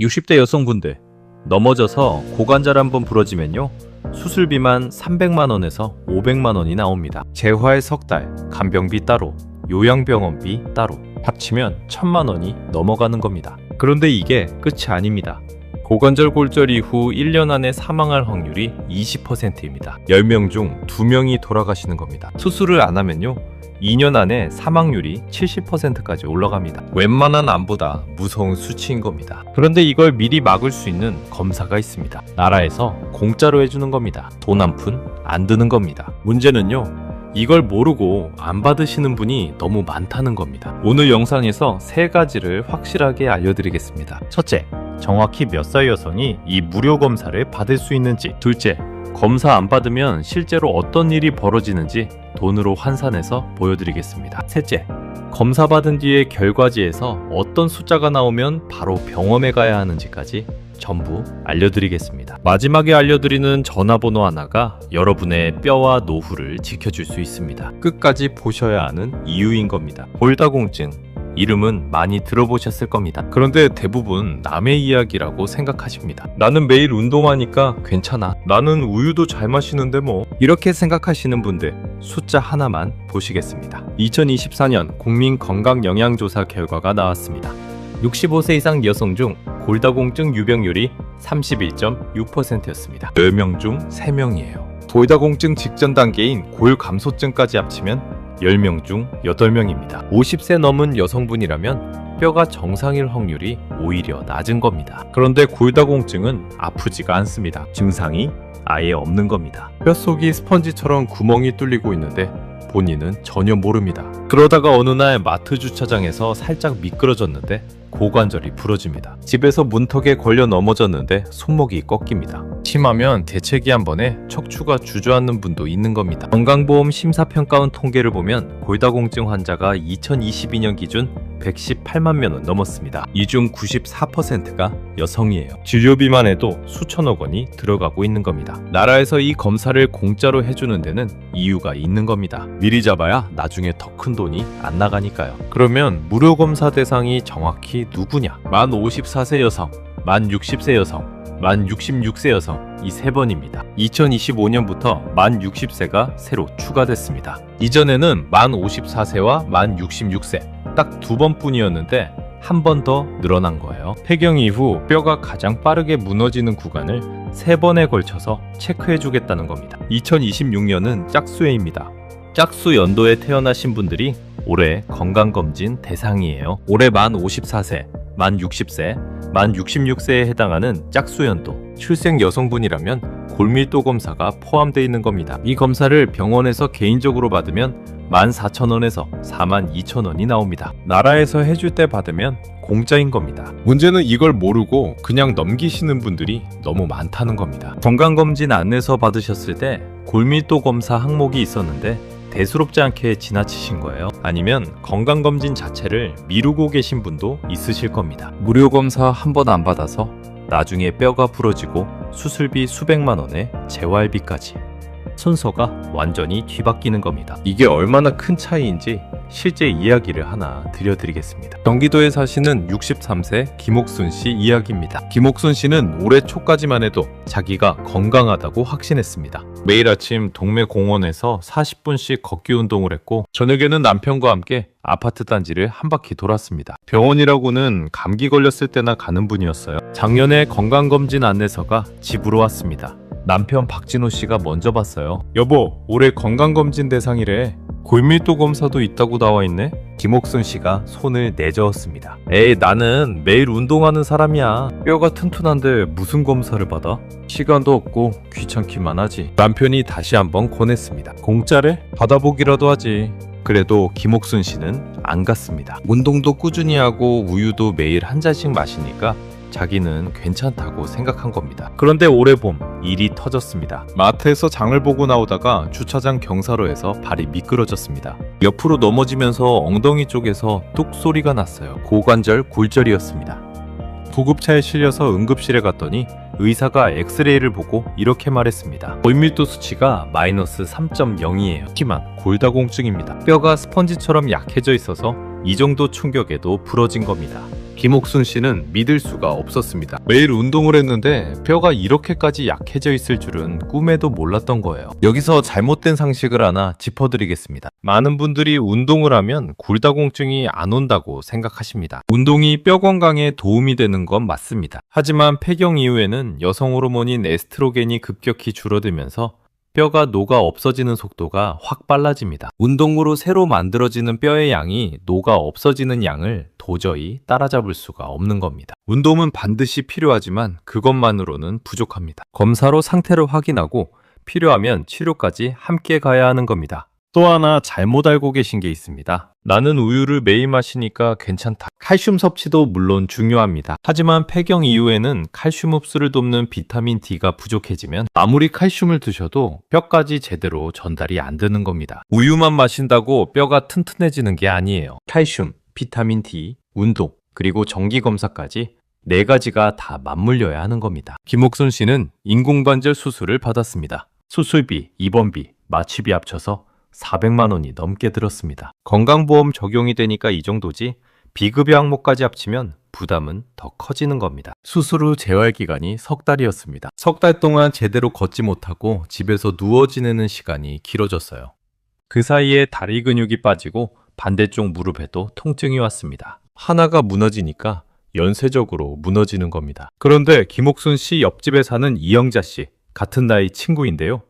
60대 여성분들, 넘어져서 고관절 한번 부러지면요, 수술비만 300만원에서 500만원이 나옵니다. 재활 석달, 간병비 따로, 요양병원비 따로 합치면 1000만원이 넘어가는 겁니다. 그런데 이게 끝이 아닙니다. 고관절 골절 이후 1년 안에 사망할 확률이 20%입니다. 10명 중 2명이 돌아가시는 겁니다. 수술을 안 하면요, 2년 안에 사망률이 70%까지 올라갑니다. 웬만한 암보다 무서운 수치인 겁니다. 그런데 이걸 미리 막을 수 있는 검사가 있습니다. 나라에서 공짜로 해주는 겁니다. 돈 한 푼 안 드는 겁니다. 문제는요, 이걸 모르고 안 받으시는 분이 너무 많다는 겁니다. 오늘 영상에서 3가지를 확실하게 알려드리겠습니다. 첫째, 정확히 몇 살 여성이 이 무료 검사를 받을 수 있는지. 둘째, 검사 안 받으면 실제로 어떤 일이 벌어지는지 돈으로 환산해서 보여드리겠습니다. 셋째, 검사 받은 뒤에 결과지에서 어떤 숫자가 나오면 바로 병원에 가야 하는지까지 전부 알려드리겠습니다. 마지막에 알려드리는 전화번호 하나가 여러분의 뼈와 노후를 지켜줄 수 있습니다. 끝까지 보셔야 하는 이유인 겁니다. 골다공증, 이름은 많이 들어보셨을 겁니다. 그런데 대부분 남의 이야기라고 생각하십니다. 나는 매일 운동하니까 괜찮아. 나는 우유도 잘 마시는데 뭐. 이렇게 생각하시는 분들, 숫자 하나만 보시겠습니다. 2024년 국민건강영양조사 결과가 나왔습니다. 65세 이상 여성 중 골다공증 유병률이 31.6%였습니다. 10명 중 3명이에요. 골다공증 직전 단계인 골감소증까지 합치면 10명 중 8명입니다. 50세 넘은 여성분이라면 뼈가 정상일 확률이 오히려 낮은 겁니다. 그런데 골다공증은 아프지가 않습니다. 증상이 아예 없는 겁니다. 뼛속이 스펀지처럼 구멍이 뚫리고 있는데 본인은 전혀 모릅니다. 그러다가 어느 날 마트 주차장에서 살짝 미끄러졌는데 고관절이 부러집니다. 집에서 문턱에 걸려 넘어졌는데 손목이 꺾입니다. 심하면 대체기 한 번에 척추가 주저앉는 분도 있는 겁니다. 건강보험 심사평가원 통계를 보면 골다공증 환자가 2022년 기준 118만 명은 넘었습니다. 이 중 94%가 여성이에요. 진료비만 해도 수천억 원이 들어가고 있는 겁니다. 나라에서 이 검사를 공짜로 해주는 데는 이유가 있는 겁니다. 미리 잡아야 나중에 더 큰 돈이 안 나가니까요. 그러면 무료 검사 대상이 정확히 누구냐? 만 54세 여성, 만 60세 여성, 만 66세 여성, 이 3번입니다. 2025년부터 만 60세가 새로 추가됐습니다. 이전에는 만 54세와 만 66세 딱 2번뿐이었는데 한 번 더 늘어난 거예요. 폐경 이후 뼈가 가장 빠르게 무너지는 구간을 3번에 걸쳐서 체크해주겠다는 겁니다. 2026년은 짝수해입니다. 짝수 연도에 태어나신 분들이 올해 건강검진 대상이에요. 올해 만 54세, 만 60세, 만 66세에 해당하는 짝수연도, 출생 여성분이라면 골밀도 검사가 포함되어 있는 겁니다. 이 검사를 병원에서 개인적으로 받으면 14,000원에서 42,000원이 나옵니다. 나라에서 해줄 때 받으면 공짜인 겁니다. 문제는 이걸 모르고 그냥 넘기시는 분들이 너무 많다는 겁니다. 건강검진 안내서 받으셨을 때 골밀도 검사 항목이 있었는데 대수롭지 않게 지나치신 거예요. 아니면 건강검진 자체를 미루고 계신 분도 있으실 겁니다. 무료 검사 한 번 안 받아서 나중에 뼈가 부러지고 수술비 수백만 원에 재활비까지. 순서가 완전히 뒤바뀌는 겁니다. 이게 얼마나 큰 차이인지 실제 이야기를 하나 들려드리겠습니다. 경기도에 사시는 63세 김옥순 씨 이야기입니다. 김옥순 씨는 올해 초까지만 해도 자기가 건강하다고 확신했습니다. 매일 아침 동네 공원에서 40분씩 걷기 운동을 했고 저녁에는 남편과 함께 아파트 단지를 한 바퀴 돌았습니다. 병원이라고는 감기 걸렸을 때나 가는 분이었어요. 작년에 건강검진 안내서가 집으로 왔습니다. 남편 박진호 씨가 먼저 봤어요. 여보, 올해 건강검진 대상이래. 골밀도 검사도 있다고 나와 있네. 김옥순 씨가 손을 내저었습니다. 에이, 나는 매일 운동하는 사람이야. 뼈가 튼튼한데 무슨 검사를 받아? 시간도 없고 귀찮기만 하지. 남편이 다시 한번 권했습니다. 공짜래? 받아보기라도 하지. 그래도 김옥순 씨는 안 갔습니다. 운동도 꾸준히 하고 우유도 매일 한 잔씩 마시니까 자기는 괜찮다고 생각한 겁니다. 그런데 올해 봄 일이 터졌습니다. 마트에서 장을 보고 나오다가 주차장 경사로에서 발이 미끄러졌습니다. 옆으로 넘어지면서 엉덩이 쪽에서 뚝 소리가 났어요. 고관절 골절이었습니다. 구급차에 실려서 응급실에 갔더니 의사가 엑스레이를 보고 이렇게 말했습니다. 골밀도 수치가 마이너스 3.0이에요. 하지만 골다공증입니다. 뼈가 스펀지처럼 약해져 있어서 이 정도 충격에도 부러진 겁니다. 김옥순 씨는 믿을 수가 없었습니다. 매일 운동을 했는데 뼈가 이렇게까지 약해져 있을 줄은 꿈에도 몰랐던 거예요. 여기서 잘못된 상식을 하나 짚어드리겠습니다. 많은 분들이 운동을 하면 골다공증이 안 온다고 생각하십니다. 운동이 뼈 건강에 도움이 되는 건 맞습니다. 하지만 폐경 이후에는 여성 호르몬인 에스트로겐이 급격히 줄어들면서 뼈가 녹아 없어지는 속도가 확 빨라집니다. 운동으로 새로 만들어지는 뼈의 양이 녹아 없어지는 양을 도저히 따라잡을 수가 없는 겁니다. 운동은 반드시 필요하지만 그것만으로는 부족합니다. 검사로 상태를 확인하고 필요하면 치료까지 함께 가야 하는 겁니다. 또 하나 잘못 알고 계신 게 있습니다. 나는 우유를 매일 마시니까 괜찮다. 칼슘 섭취도 물론 중요합니다. 하지만 폐경 이후에는 칼슘 흡수를 돕는 비타민 D가 부족해지면 아무리 칼슘을 드셔도 뼈까지 제대로 전달이 안 되는 겁니다. 우유만 마신다고 뼈가 튼튼해지는 게 아니에요. 칼슘, 비타민 D, 운동, 그리고 정기검사까지 4가지가 다 맞물려야 하는 겁니다. 김옥순 씨는 인공관절 수술을 받았습니다. 수술비, 입원비, 마취비 합쳐서 400만 원이 넘게 들었습니다. 건강보험 적용이 되니까 이 정도지 비급여 항목까지 합치면 부담은 더 커지는 겁니다. 수술 후 재활 기간이 석 달이었습니다. 석 달 동안 제대로 걷지 못하고 집에서 누워 지내는 시간이 길어졌어요. 그 사이에 다리 근육이 빠지고 반대쪽 무릎에도 통증이 왔습니다. 하나가 무너지니까 연쇄적으로 무너지는 겁니다. 그런데 김옥순 씨 옆집에 사는 이영자 씨, 같은 나이 친구인데요.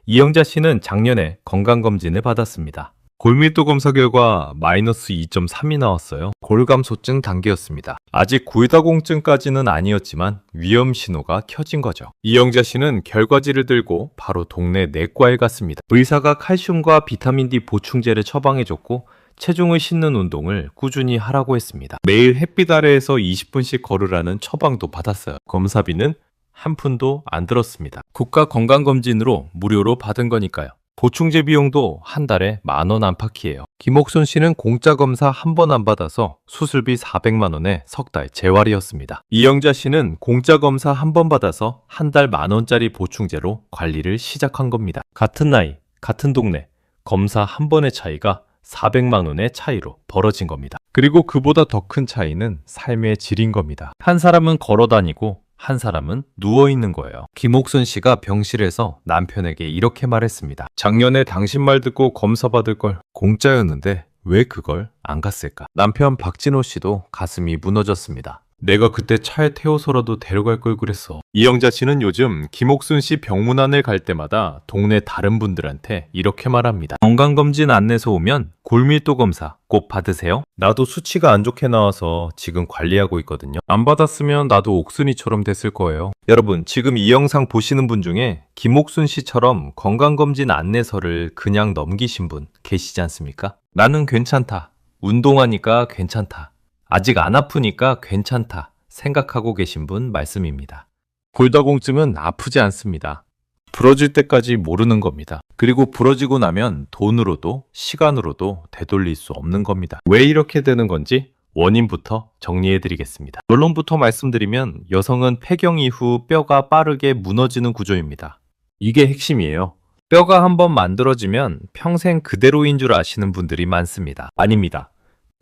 이영자 씨는 작년에 건강검진을 받았습니다. 골밀도 검사 결과 마이너스 2.3이 나왔어요. 골감소증 단계였습니다. 아직 골다공증까지는 아니었지만 위험 신호가 켜진 거죠. 이영자 씨는 결과지를 들고 바로 동네 내과에 갔습니다. 의사가 칼슘과 비타민 D 보충제를 처방해줬고 체중을 싣는 운동을 꾸준히 하라고 했습니다. 매일 햇빛 아래에서 20분씩 걸으라는 처방도 받았어요. 검사비는 한 푼도 안 들었습니다. 국가건강검진으로 무료로 받은 거니까요. 보충제 비용도 한 달에 10,000원 안팎이에요. 김옥순 씨는 공짜 검사 한 번 안 받아서 수술비 400만 원에 석 달 재활이었습니다. 이영자 씨는 공짜 검사 한 번 받아서 한 달 10,000원짜리 보충제로 관리를 시작한 겁니다. 같은 나이, 같은 동네, 검사 한 번의 차이가 400만 원의 차이로 벌어진 겁니다. 그리고 그보다 더 큰 차이는 삶의 질인 겁니다. 한 사람은 걸어 다니고 한 사람은 누워있는 거예요. 김옥순 씨가 병실에서 남편에게 이렇게 말했습니다. 작년에 당신 말 듣고 검사 받을 걸 공짜였는데 왜 그걸 안 갔을까? 남편 박진호 씨도 가슴이 무너졌습니다. 내가 그때 차에 태워서라도 데려갈 걸 그랬어. 이영자 씨는 요즘 김옥순 씨 병문안을 갈 때마다 동네 다른 분들한테 이렇게 말합니다. 건강검진 안내서 오면 골밀도 검사 꼭 받으세요. 나도 수치가 안 좋게 나와서 지금 관리하고 있거든요. 안 받았으면 나도 옥순이처럼 됐을 거예요. 여러분, 지금 이 영상 보시는 분 중에 김옥순 씨처럼 건강검진 안내서를 그냥 넘기신 분 계시지 않습니까? 나는 괜찮다. 운동하니까 괜찮다. 아직 안 아프니까 괜찮다 생각하고 계신 분 말씀입니다. 골다공증은 아프지 않습니다. 부러질 때까지 모르는 겁니다. 그리고 부러지고 나면 돈으로도 시간으로도 되돌릴 수 없는 겁니다. 왜 이렇게 되는 건지 원인부터 정리해드리겠습니다. 결론부터 말씀드리면 여성은 폐경 이후 뼈가 빠르게 무너지는 구조입니다. 이게 핵심이에요. 뼈가 한번 만들어지면 평생 그대로인 줄 아시는 분들이 많습니다. 아닙니다.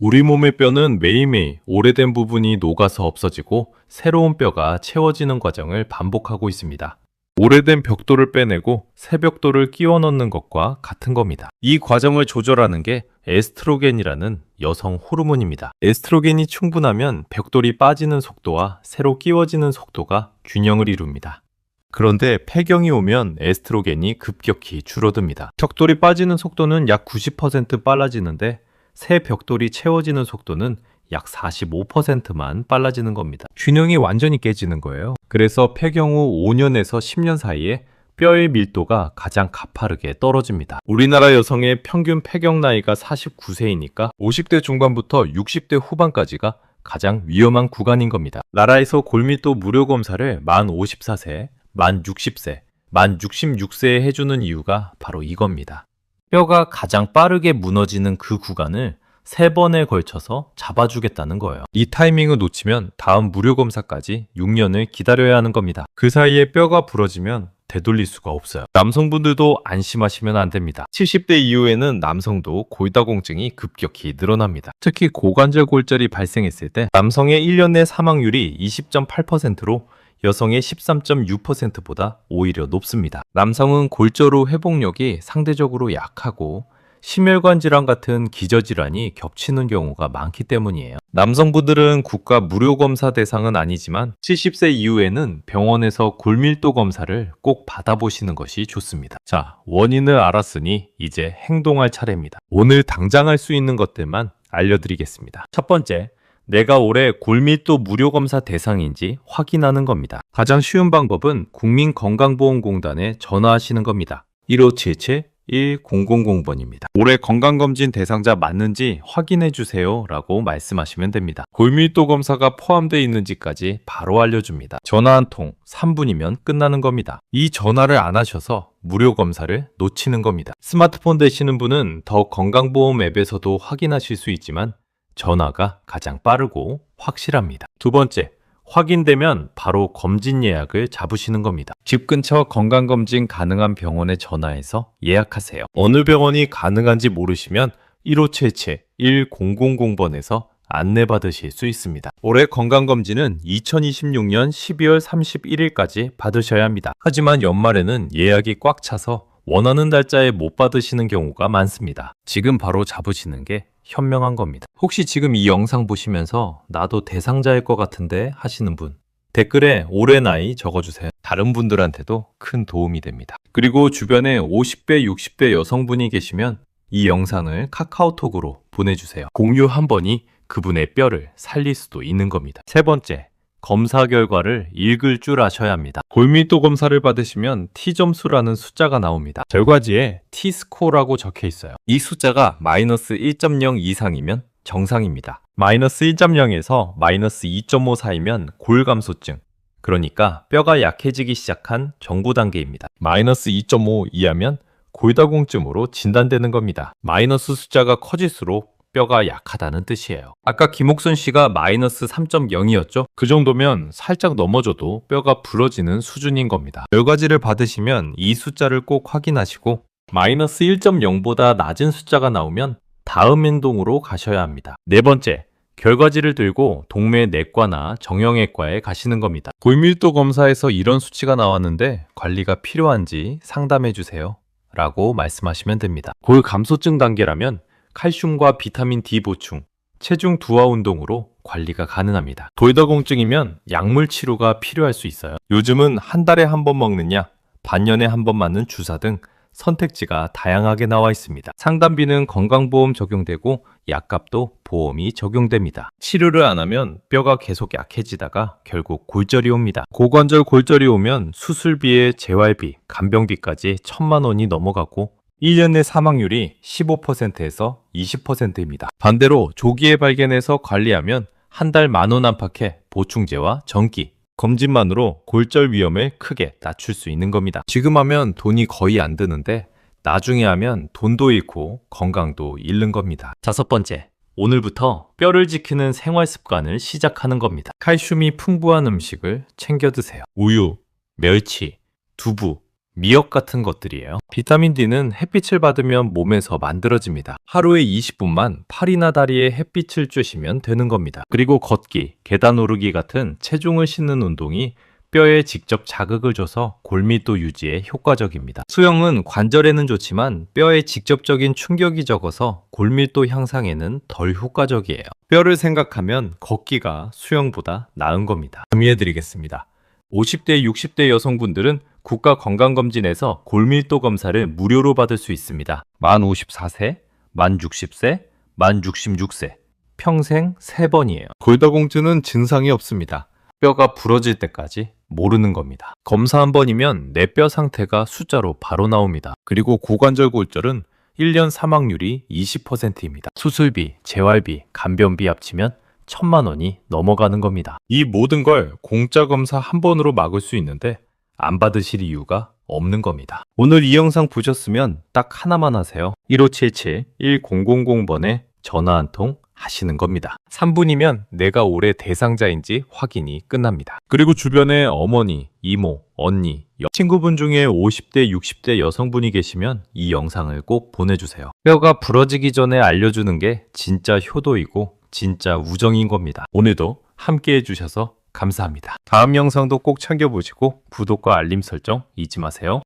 우리 몸의 뼈는 매일매일 오래된 부분이 녹아서 없어지고 새로운 뼈가 채워지는 과정을 반복하고 있습니다. 오래된 벽돌을 빼내고 새 벽돌을 끼워 넣는 것과 같은 겁니다. 이 과정을 조절하는 게 에스트로겐이라는 여성 호르몬입니다. 에스트로겐이 충분하면 벽돌이 빠지는 속도와 새로 끼워지는 속도가 균형을 이룹니다. 그런데 폐경이 오면 에스트로겐이 급격히 줄어듭니다. 벽돌이 빠지는 속도는 약 90% 빨라지는데 새 벽돌이 채워지는 속도는 약 45%만 빨라지는 겁니다. 균형이 완전히 깨지는 거예요. 그래서 폐경 후 5년에서 10년 사이에 뼈의 밀도가 가장 가파르게 떨어집니다. 우리나라 여성의 평균 폐경 나이가 49세이니까 50대 중반부터 60대 후반까지가 가장 위험한 구간인 겁니다. 나라에서 골밀도 무료 검사를 만 54세, 만 60세, 만 66세에 해주는 이유가 바로 이겁니다. 뼈가 가장 빠르게 무너지는 그 구간을 3번에 걸쳐서 잡아주겠다는 거예요. 이 타이밍을 놓치면 다음 무료 검사까지 6년을 기다려야 하는 겁니다. 그 사이에 뼈가 부러지면 되돌릴 수가 없어요. 남성분들도 안심하시면 안 됩니다. 70대 이후에는 남성도 골다공증이 급격히 늘어납니다. 특히 고관절 골절이 발생했을 때 남성의 1년 내 사망률이 20.8%로 여성의 13.6%보다 오히려 높습니다. 남성은 골절 후 회복력이 상대적으로 약하고 심혈관 질환 같은 기저질환이 겹치는 경우가 많기 때문이에요. 남성분들은 국가 무료 검사 대상은 아니지만 70세 이후에는 병원에서 골밀도 검사를 꼭 받아보시는 것이 좋습니다. 자, 원인을 알았으니 이제 행동할 차례입니다. 오늘 당장 할 수 있는 것들만 알려드리겠습니다. 첫 번째, 내가 올해 골밀도 무료 검사 대상인지 확인하는 겁니다. 가장 쉬운 방법은 국민건강보험공단에 전화하시는 겁니다. 1577-1000번입니다. 올해 건강검진 대상자 맞는지 확인해 주세요 라고 말씀하시면 됩니다. 골밀도 검사가 포함되어 있는지까지 바로 알려줍니다. 전화 한 통 3분이면 끝나는 겁니다. 이 전화를 안 하셔서 무료 검사를 놓치는 겁니다. 스마트폰 되시는 분은 더 건강보험 앱에서도 확인하실 수 있지만 전화가 가장 빠르고 확실합니다. 두 번째, 확인되면 바로 검진 예약을 잡으시는 겁니다. 집 근처 건강검진 가능한 병원에 전화해서 예약하세요. 어느 병원이 가능한지 모르시면 1577-1000번에서 안내받으실 수 있습니다. 올해 건강검진은 2026년 12월 31일까지 받으셔야 합니다. 하지만 연말에는 예약이 꽉 차서 원하는 날짜에 못 받으시는 경우가 많습니다. 지금 바로 잡으시는 게 현명한 겁니다. 혹시 지금 이 영상 보시면서 나도 대상자일 것 같은데 하시는 분, 댓글에 올해 나이 적어주세요. 다른 분들한테도 큰 도움이 됩니다. 그리고 주변에 50대, 60대 여성분이 계시면 이 영상을 카카오톡으로 보내주세요. 공유 한 번이 그분의 뼈를 살릴 수도 있는 겁니다. 세 번째, 검사 결과를 읽을 줄 아셔야 합니다. 골밀도 검사를 받으시면 T점수라는 숫자가 나옵니다. 결과지에 T스코어라고 적혀 있어요. 이 숫자가 마이너스 1.0 이상이면 정상입니다. 마이너스 1.0에서 마이너스 2.5 사이면 골감소증, 그러니까 뼈가 약해지기 시작한 정보 단계입니다. 마이너스 2.5 이하면 골다공증으로 진단되는 겁니다. 마이너스 숫자가 커질수록 뼈가 약하다는 뜻이에요. 아까 김옥순 씨가 마이너스 3.0이었죠? 그 정도면 살짝 넘어져도 뼈가 부러지는 수준인 겁니다. 결과지를 받으시면 이 숫자를 꼭 확인하시고 마이너스 1.0보다 낮은 숫자가 나오면 다음 행동으로 가셔야 합니다. 네 번째, 결과지를 들고 동네 내과나 정형외과에 가시는 겁니다. 골밀도 검사에서 이런 수치가 나왔는데 관리가 필요한지 상담해 주세요 라고 말씀하시면 됩니다. 골감소증 단계라면 칼슘과 비타민 D 보충, 체중 두화 운동으로 관리가 가능합니다. 골다공증이면 약물 치료가 필요할 수 있어요. 요즘은 한 달에 한 번 먹느냐, 반년에 한 번 맞는 주사 등 선택지가 다양하게 나와 있습니다. 상담비는 건강보험 적용되고 약값도 보험이 적용됩니다. 치료를 안 하면 뼈가 계속 약해지다가 결국 골절이 옵니다. 고관절 골절이 오면 수술비에 재활비, 간병비까지 1,000만 원이 넘어가고 1년 내 사망률이 15%에서 20%입니다. 반대로 조기에 발견해서 관리하면 한 달 10,000원 안팎의 보충제와 전기, 검진만으로 골절 위험을 크게 낮출 수 있는 겁니다. 지금 하면 돈이 거의 안 드는데 나중에 하면 돈도 잃고 건강도 잃는 겁니다. 다섯 번째, 오늘부터 뼈를 지키는 생활 습관을 시작하는 겁니다. 칼슘이 풍부한 음식을 챙겨 드세요. 우유, 멸치, 두부, 미역 같은 것들이에요. 비타민 D는 햇빛을 받으면 몸에서 만들어집니다. 하루에 20분만 팔이나 다리에 햇빛을 쬐시면 되는 겁니다. 그리고 걷기, 계단 오르기 같은 체중을 싣는 운동이 뼈에 직접 자극을 줘서 골밀도 유지에 효과적입니다. 수영은 관절에는 좋지만 뼈에 직접적인 충격이 적어서 골밀도 향상에는 덜 효과적이에요. 뼈를 생각하면 걷기가 수영보다 나은 겁니다. 정리해드리겠습니다. 50대, 60대 여성분들은 국가건강검진에서 골밀도 검사를 무료로 받을 수 있습니다. 만 54세, 만 60세, 만 66세, 평생 3번이에요. 골다공증은 증상이 없습니다. 뼈가 부러질 때까지 모르는 겁니다. 검사 한 번이면 내 뼈 상태가 숫자로 바로 나옵니다. 그리고 고관절 골절은 1년 사망률이 20%입니다. 수술비, 재활비, 간병비 합치면 1,000만 원이 넘어가는 겁니다. 이 모든 걸 공짜 검사 한 번으로 막을 수 있는데 안 받으실 이유가 없는 겁니다. 오늘 이 영상 보셨으면 딱 하나만 하세요. 1577-1000번에 전화 한 통 하시는 겁니다. 3분이면 내가 올해 대상자인지 확인이 끝납니다. 그리고 주변에 어머니, 이모, 언니, 친구분 중에 50대, 60대 여성분이 계시면 이 영상을 꼭 보내주세요. 뼈가 부러지기 전에 알려주는 게 진짜 효도이고 진짜 우정인 겁니다. 오늘도 함께 해주셔서 감사합니다. 다음 영상도 꼭 챙겨보시고 구독과 알림 설정 잊지 마세요.